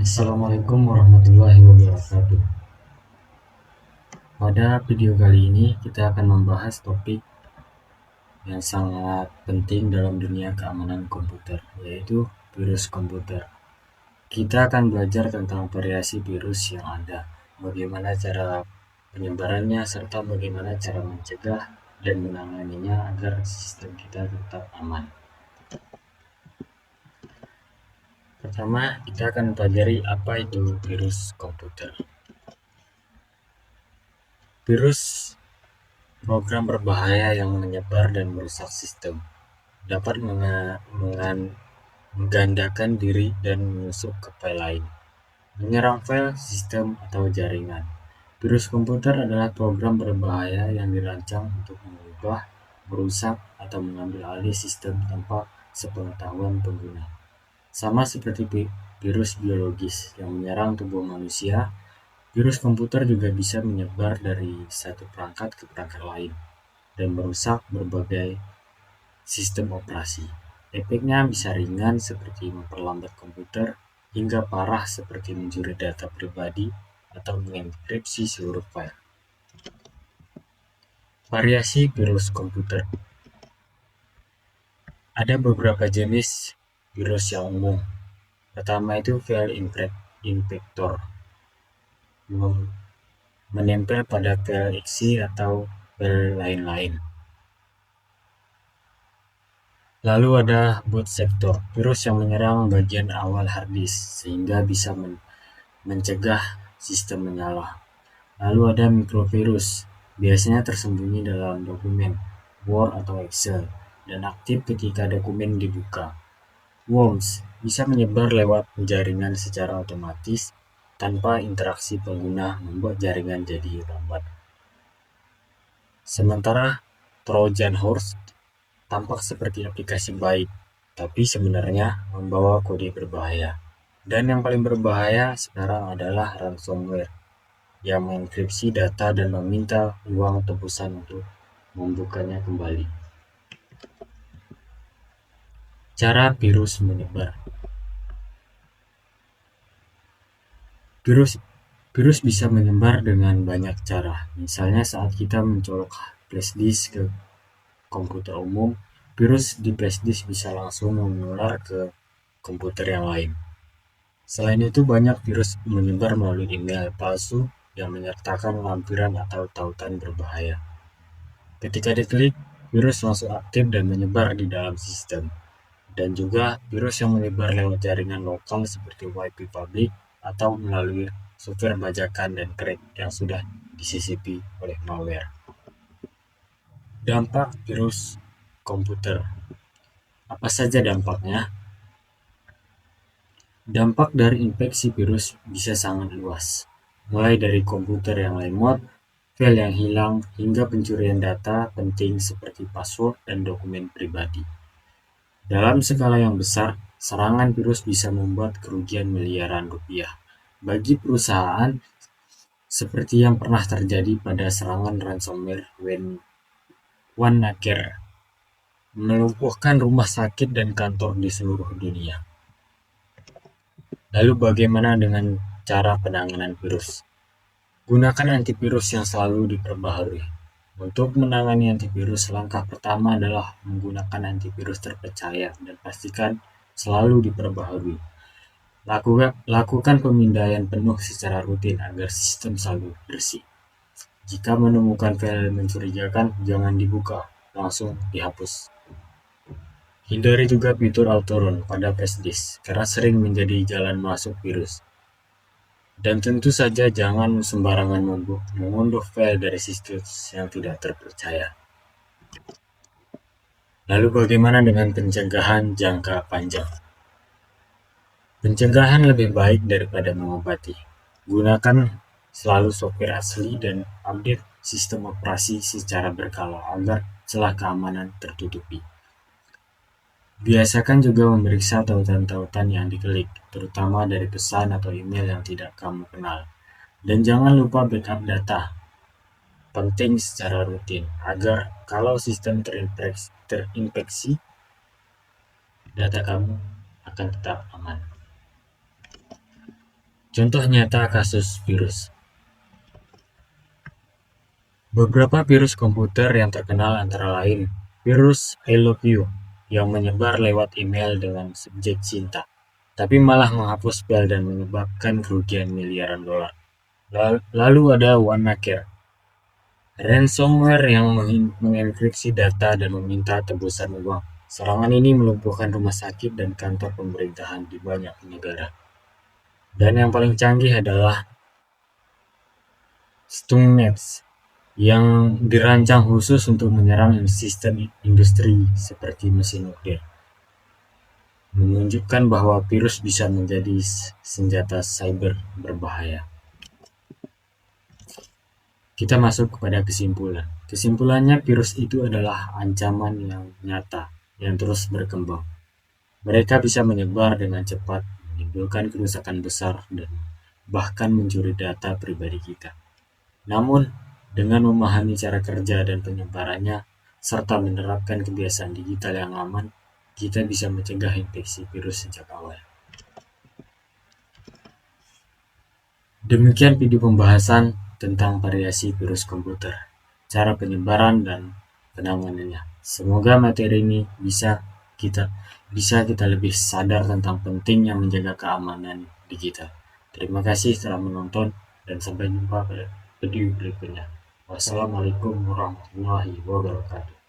Assalamualaikum warahmatullahi wabarakatuh. Pada video kali ini kita akan membahas topik yang sangat penting dalam dunia keamanan komputer, yaitu virus komputer. Kita akan belajar tentang variasi virus yang ada, bagaimana cara penyebarannya, serta bagaimana cara mencegah dan menanganinya agar sistem kita tetap aman. Pertama, kita akan pelajari apa itu virus komputer. Virus program berbahaya yang menyebar dan merusak sistem, dapat menggandakan diri dan menusuk ke file lain, menyerang file, sistem, atau jaringan. Virus komputer adalah program berbahaya yang dirancang untuk mengubah, merusak, atau mengambil alih sistem tanpa sepengetahuan pengguna. Sama seperti virus biologis yang menyerang tubuh manusia, virus komputer juga bisa menyebar dari satu perangkat ke perangkat lain dan merusak berbagai sistem operasi. Efeknya bisa ringan seperti memperlambat komputer hingga parah seperti mencuri data pribadi atau mengenkripsi seluruh file. Variasi virus komputer. Ada beberapa jenis virus yang umum. Pertama itu file infector, menempel pada file exe atau file lain-lain. Lalu ada boot sector, virus yang menyerang bagian awal hard disk sehingga bisa mencegah sistem menyala. Lalu ada microvirus, biasanya tersembunyi dalam dokumen, Word atau Excel, dan aktif ketika dokumen dibuka. Worms bisa menyebar lewat jaringan secara otomatis tanpa interaksi pengguna, membuat jaringan jadi lambat. Sementara Trojan Horse tampak seperti aplikasi baik, tapi sebenarnya membawa kode berbahaya. Dan yang paling berbahaya sekarang adalah ransomware, yang mengenkripsi data dan meminta uang tebusan untuk membukanya kembali. Cara virus menyebar. Virus bisa menyebar dengan banyak cara. Misalnya saat kita mencolok flash disk ke komputer umum, virus di flash disk bisa langsung menular ke komputer yang lain. Selain itu, banyak virus menyebar melalui email palsu yang menyertakan lampiran atau tautan berbahaya. Ketika diklik, virus langsung aktif dan menyebar di dalam sistem. Dan juga virus yang menyebar lewat jaringan lokal seperti Wi-Fi publik atau melalui software bajakan dan crack yang sudah disisipi oleh malware. Dampak virus komputer. Apa saja dampaknya? Dampak dari infeksi virus bisa sangat luas, mulai dari komputer yang lemot, file yang hilang, hingga pencurian data penting seperti password dan dokumen pribadi. Dalam skala yang besar, serangan virus bisa membuat kerugian miliaran rupiah bagi perusahaan, seperti yang pernah terjadi pada serangan ransomware WannaCare, melumpuhkan rumah sakit dan kantor di seluruh dunia. Lalu bagaimana dengan cara penanganan virus? Gunakan antivirus yang selalu diperbaharui. Untuk menangani antivirus, langkah pertama adalah menggunakan antivirus terpercaya dan pastikan selalu diperbaharui. Lakukan pemindaian penuh secara rutin agar sistem selalu bersih. Jika menemukan file mencurigakan, jangan dibuka, langsung dihapus. Hindari juga fitur auto-run pada flash disk, karena sering menjadi jalan masuk virus. Dan tentu saja jangan sembarangan mengunduh file dari situs yang tidak terpercaya. Lalu bagaimana dengan pencegahan jangka panjang? Pencegahan lebih baik daripada mengobati. Gunakan selalu software asli dan update sistem operasi secara berkala agar celah keamanan tertutupi. Biasakan juga memeriksa tautan-tautan yang diklik, terutama dari pesan atau email yang tidak kamu kenal. Dan jangan lupa backup data penting secara rutin, agar kalau sistem terinfeksi, data kamu akan tetap aman. Contoh nyata kasus virus. Beberapa virus komputer yang terkenal antara lain virus I Love You yang menyebar lewat email dengan subjek cinta, tapi malah menghapus file dan menyebabkan kerugian miliaran dolar. Lalu ada WannaCare, ransomware yang mengenkripsi data dan meminta tebusan uang. Serangan ini melumpuhkan rumah sakit dan kantor pemerintahan di banyak negara. Dan yang paling canggih adalah Stuxnet yang dirancang khusus untuk menyerang sistem industri seperti mesin nuklir, menunjukkan bahwa virus bisa menjadi senjata cyber berbahaya. Kita masuk kepada kesimpulan. Kesimpulannya, virus itu adalah ancaman yang nyata yang terus berkembang. Mereka bisa menyebar dengan cepat, menimbulkan kerusakan besar, dan bahkan mencuri data pribadi kita. Namun, dengan memahami cara kerja dan penyebarannya, serta menerapkan kebiasaan digital yang aman, kita bisa mencegah infeksi virus sejak awal. Demikian video pembahasan tentang variasi virus komputer, cara penyebaran dan penanganannya. Semoga materi ini bisa kita lebih sadar tentang pentingnya menjaga keamanan digital. Terima kasih telah menonton dan sampai jumpa pada video berikutnya. Wassalamualaikum warahmatullahi wabarakatuh.